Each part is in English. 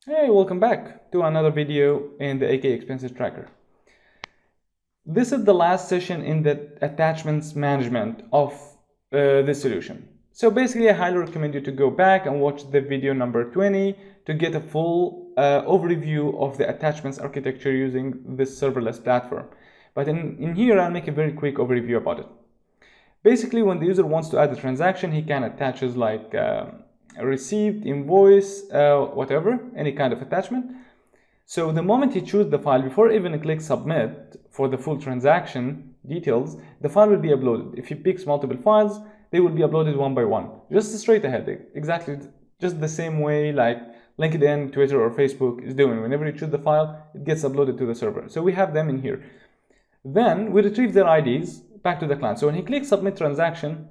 Hey, welcome back to another video in the AK Expenses Tracker. This is the last session in the attachments management of this solution. So basically, I highly recommend you to go back and watch the video number 20 to get a full overview of the attachments architecture using this serverless platform. But in here, I'll make a very quick overview about it. Basically, when the user wants to add a transaction, he can attach like a receipt, invoice, whatever, any kind of attachment. So the moment he chooses the file, before even click submit for the full transaction details, the file will be uploaded. If he picks multiple files, they will be uploaded one by one, just straight ahead, exactly just the same way like LinkedIn, Twitter, or Facebook is doing. Whenever you choose the file, it gets uploaded to the server. So we have them in here. Then we retrieve their IDs back to the client. So when he clicks submit transaction,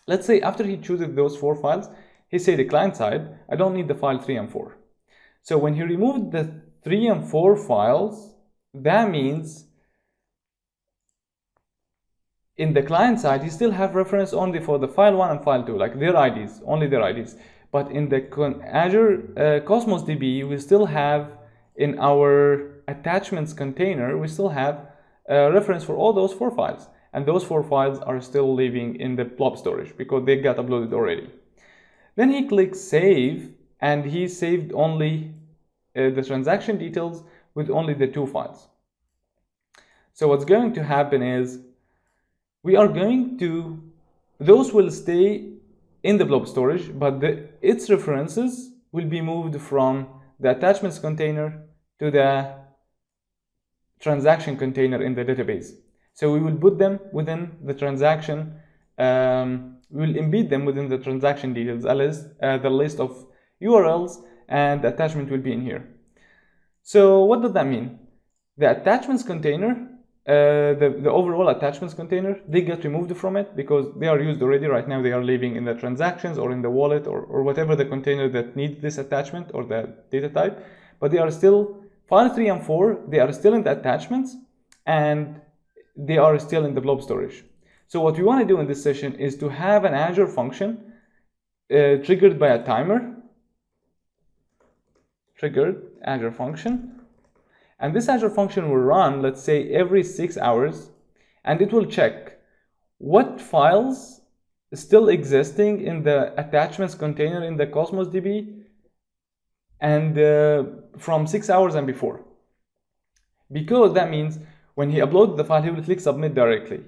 let's say after he chooses those 4 files, he say the client side, I don't need the file 3 and 4. So when he removed the 3 and 4 files, that means in the client side, he still have reference only for the file 1 and file 2, like their IDs, only their IDs. But in the Azure Cosmos DB, we still have in our attachments container, we still have reference for all those 4 files. And those 4 files are still living in the blob storage because they got uploaded already. Then he clicks save, and he saved only the transaction details with only the 2 files. So what's going to happen is those will stay in the blob storage, but its references will be moved from the attachments container to the transaction container in the database. So we will put them within the transaction, we will embed them within the transaction details, the list of URLs, and the attachment will be in here. So what does that mean? The attachments container, the overall attachments container, they get removed from it because they are used already. Right now they are living in the transactions or in the wallet or whatever the container that needs this attachment or the data type, but they are still, file 3 and 4, they are still in the attachments and they are still in the blob storage. So what we want to do in this session is to have an Azure function triggered by a timer, triggered Azure function, and this Azure function will run, let's say, every 6 hours, and it will check what files still existing in the attachments container in the Cosmos DB and from 6 hours and before, because that means when he uploads the file, he will click submit directly.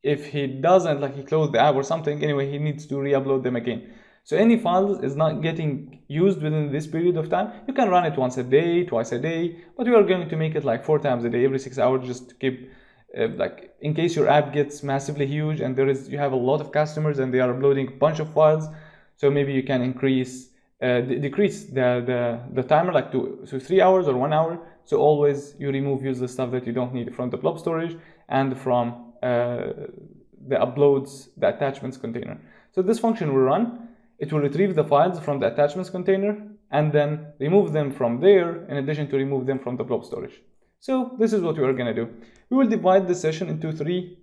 If he doesn't, like he closed the app or something, anyway, he needs to re-upload them again. So any files is not getting used within this period of time. You can run it once a day, twice a day, but we are going to make it like 4 times a day, every 6 hours, just to keep like in case your app gets massively huge and you have a lot of customers and they are uploading a bunch of files. So maybe you can decrease the timer like to 3 hours or 1 hour. So always you remove useless stuff that you don't need from the blob storage and from the uploads, the attachments container. So this function will run. It will retrieve the files from the attachments container and then remove them from there, in addition to remove them from the blob storage. So this is what we are going to do. We will divide the session into 3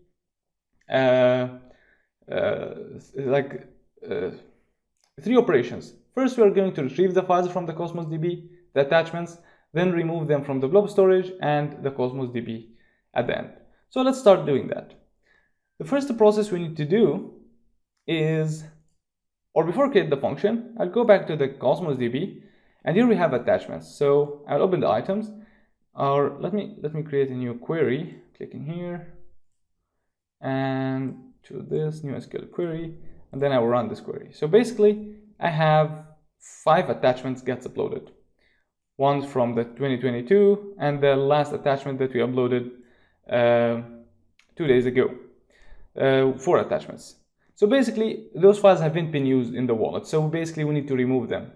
operations. First, we are going to retrieve the files from the Cosmos DB, the attachments, then remove them from the blob storage and the Cosmos DB at the end. So let's start doing that. The first process we need to do is, or before I create the function, I'll go back to the Cosmos DB, and here we have attachments. So I'll open the items, or let me create a new query. Clicking here, and to this new SQL query, and then I will run this query. So basically, I have 5 attachments gets uploaded. One from the 2022, and the last attachment that we uploaded 2 days ago. 4 attachments. So basically, those files haven't been used in the wallet. So basically, we need to remove them.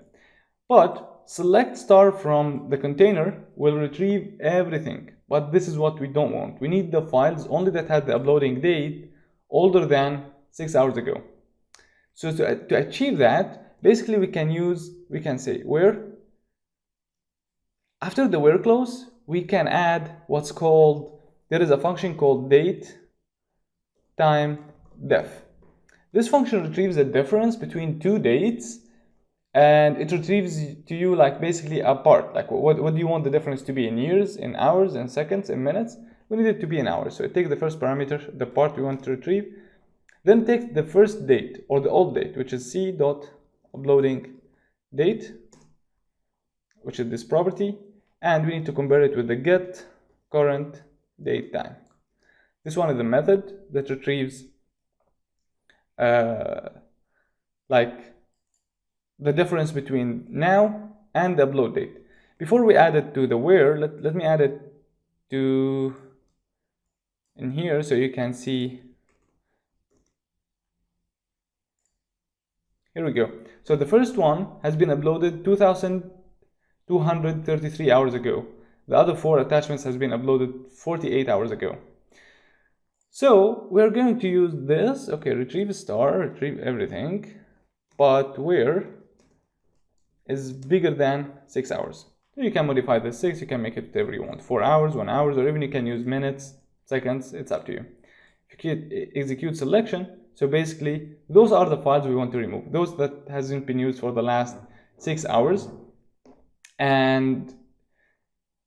But select star from the container will retrieve everything. But this is what we don't want. We need the files only that had the uploading date older than 6 hours ago. So to achieve that, basically we can say where. After the where clause, we can add what's called, there is a function called DateTime def. This function retrieves the difference between 2 dates and it retrieves to you like basically a part. Like what do you want the difference to be, in years, in hours, in seconds, in minutes? We need it to be in hours. So it takes the first parameter, the part we want to retrieve, then takes the first date or the old date, which is c.uploading date, which is this property, and we need to compare it with the get current date time. This one is the method that retrieves like the difference between now and the upload date. Before we add it to the where, let me add it to in here so you can see. Here we go. So the first one has been uploaded 2,233 hours ago. The other 4 attachments has been uploaded 48 hours ago. So we're going to use this. Okay, retrieve star, retrieve everything, but where is bigger than 6 hours. So you can modify the 6, you can make it whatever you want, 4 hours, 1 hour, or even you can use minutes, seconds, it's up to you. If you execute selection, so basically those are the files we want to remove, those that hasn't been used for the last 6 hours. And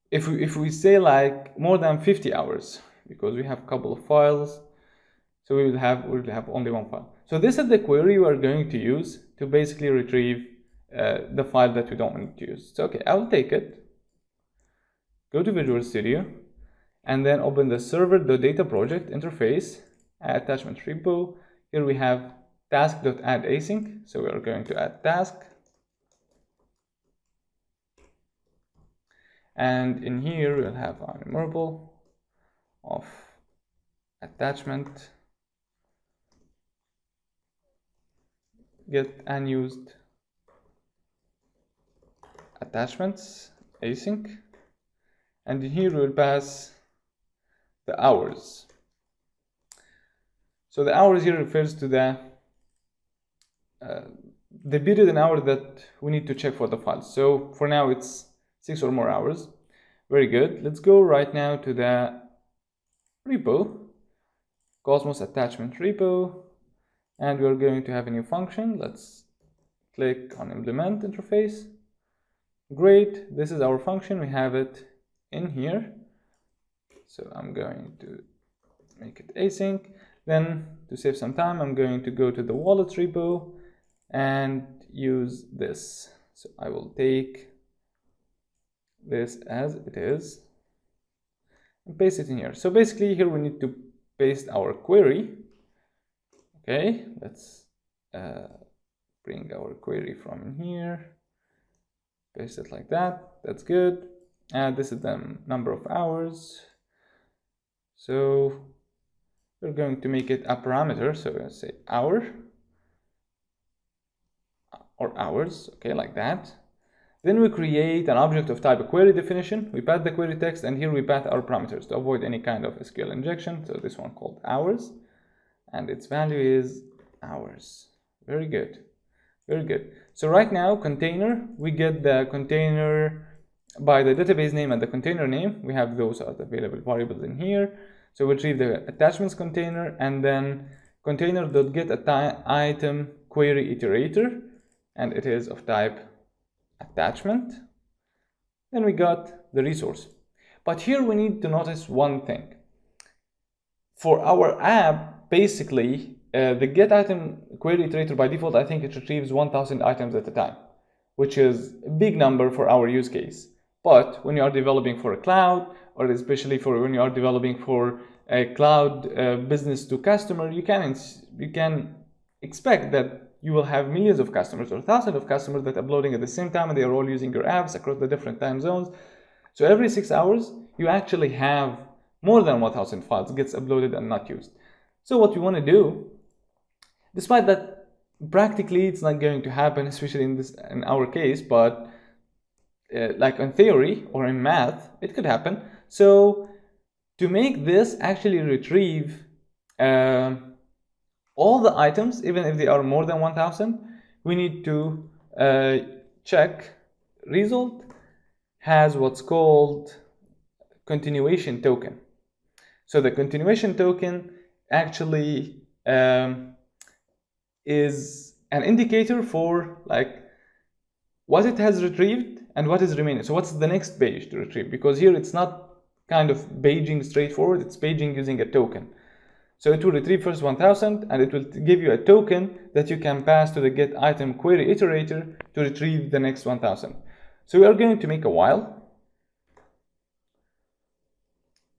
if we say like more than 50 hours, because we have a couple of files, so we will have only one file. So this is the query we are going to use to basically retrieve the file that we don't want to use. So okay, I'll take it, go to Visual Studio, and then open the server.data project interface, attachment repo. Here we have task.add_async, so we are going to add task, and in here we'll have our enumerable of attachment get unused attachments async, and in here we'll pass the hours. So the hours here refers to the period in hour that we need to check for the files. So for now it's 6 or more hours. Very good. Let's go right now to the repo, Cosmos attachment repo, and we're going to have a new function. Let's click on implement interface. Great, this is our function, we have it in here. So I'm going to make it async. Then to save some time, I'm going to go to the wallet repo and use this. So I will take this as it is and paste it in here. So basically here we need to paste our query. Okay, let's bring our query from in here, paste it like that. That's good. And this is the number of hours. So we're going to make it a parameter. So let's say hour or hours. Okay, like that. Then we create an object of type a query definition. We pass the query text, and here we pass our parameters to avoid any kind of SQL injection. So this one called hours, and its value is hours. Very good. Very good. So right now, container, we get the container by the database name and the container name. We have those as available variables in here. So we retrieve the attachments container, and then container.getItem query iterator, and it is of type attachment. Then we got the resource. But here we need to notice one thing. For our app, basically, the get item query iterator by default, I think it retrieves 1,000 items at a time, which is a big number for our use case. But when you are developing for a cloud, or especially for when you are developing for a cloud business to customer, you can expect that you will have millions of customers or thousands of customers that are uploading at the same time, and they are all using your apps across the different time zones. So every 6 hours, you actually have more than 1,000 files gets uploaded and not used. So what you want to do, despite that practically it's not going to happen, especially in our case, but like in theory or in math, it could happen. So to make this actually retrieve all the items, even if they are more than 1,000, we need to check result has what's called continuation token. So the continuation token actually is an indicator for like what it has retrieved and what is remaining. So what's the next page to retrieve? Because here it's not kind of paging straightforward, it's paging using a token. So it will retrieve first 1000 and it will give you a token that you can pass to the get item query iterator to retrieve the next 1000. So we are going to make a while.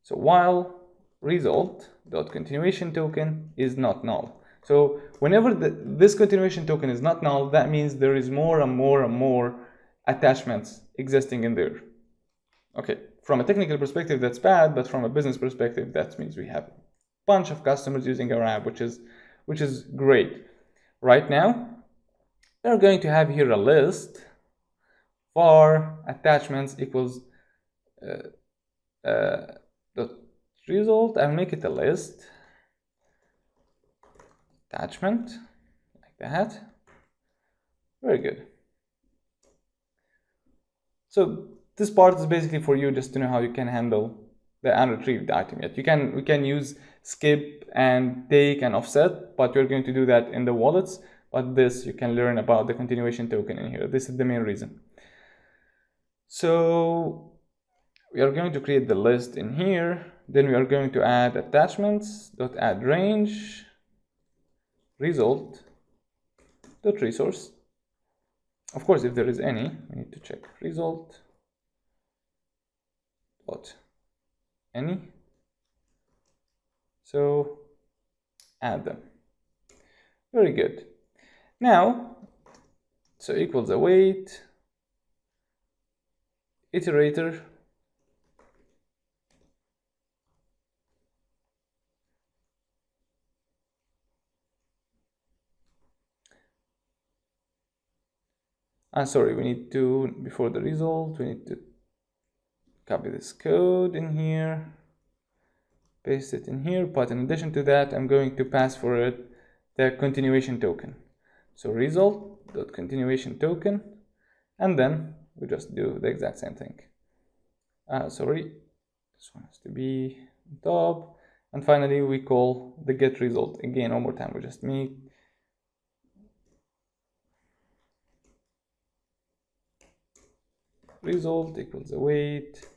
So while result.continuation token is not null. So whenever this continuation token is not null, that means there is more and more and more attachments existing in there. Okay, from a technical perspective, that's bad, but from a business perspective, that means we have a bunch of customers using our app, which is great. Right now, we're going to have here a list for attachments equals dot result. I'll make it a list attachment like that. Very good. So this part is basically for you just to know how you can handle the unretrieved item yet. We can use skip and take and offset, but we're going to do that in the wallets. But this you can learn about the continuation token in here. This is the main reason. So we are going to create the list in here. Then we are going to add attachments.add range result.resource. Of course, if there is any, we need to check result.any. So add them. Very good. Now, so equals await iterator sorry, we need to, before the result, we need to copy this code in here, paste it in here, but in addition to that, I'm going to pass for it the continuation token. So result.continuation token, and then we just do the exact same thing. Sorry, this one has to be on top. And finally, we call the get result again one more time. We just make result equals await,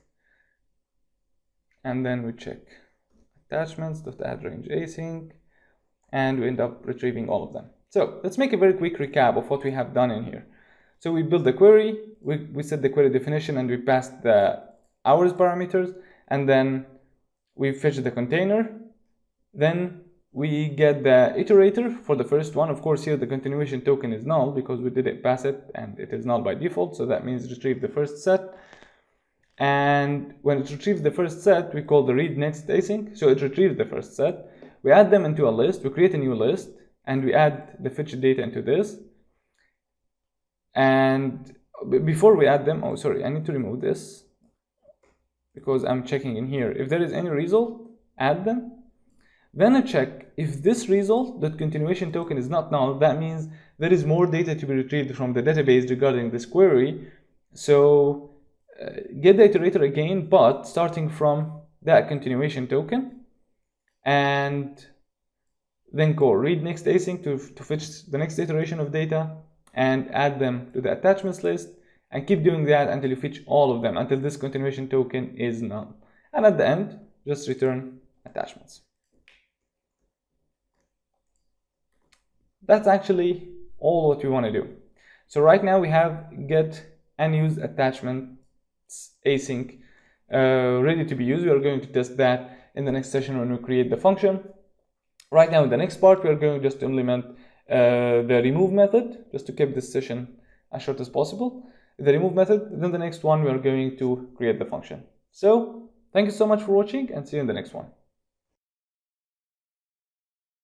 and then we check attachments.add range async, and we end up retrieving all of them. So let's make a very quick recap of what we have done in here. So we built the query, we set the query definition, and we passed the hours parameters, and then we fetched the container. Then we get the iterator for the first one. Of course, here the continuation token is null because we didn't pass it and it is null by default. So that means retrieve the first set. And when it retrieves the first set, we call the read next async. So it retrieves the first set. We add them into a list. We create a new list and we add the fetched data into this. And before we add them, oh, sorry, I need to remove this because I'm checking in here. If there is any result, add them. Then I check if this result, that continuation token is not null, that means there is more data to be retrieved from the database regarding this query. So get the iterator again, but starting from that continuation token, and then call read next async to fetch the next iteration of data and add them to the attachments list, and keep doing that until you fetch all of them, until this continuation token is null. And at the end, just return attachments. That's actually all what we want to do. So right now we have get unused attachments async ready to be used. We are going to test that in the next session when we create the function. Right now in the next part, we are going just to implement the remove method, just to keep this session as short as possible. The remove method, then the next one we are going to create the function. So thank you so much for watching, and see you in the next one.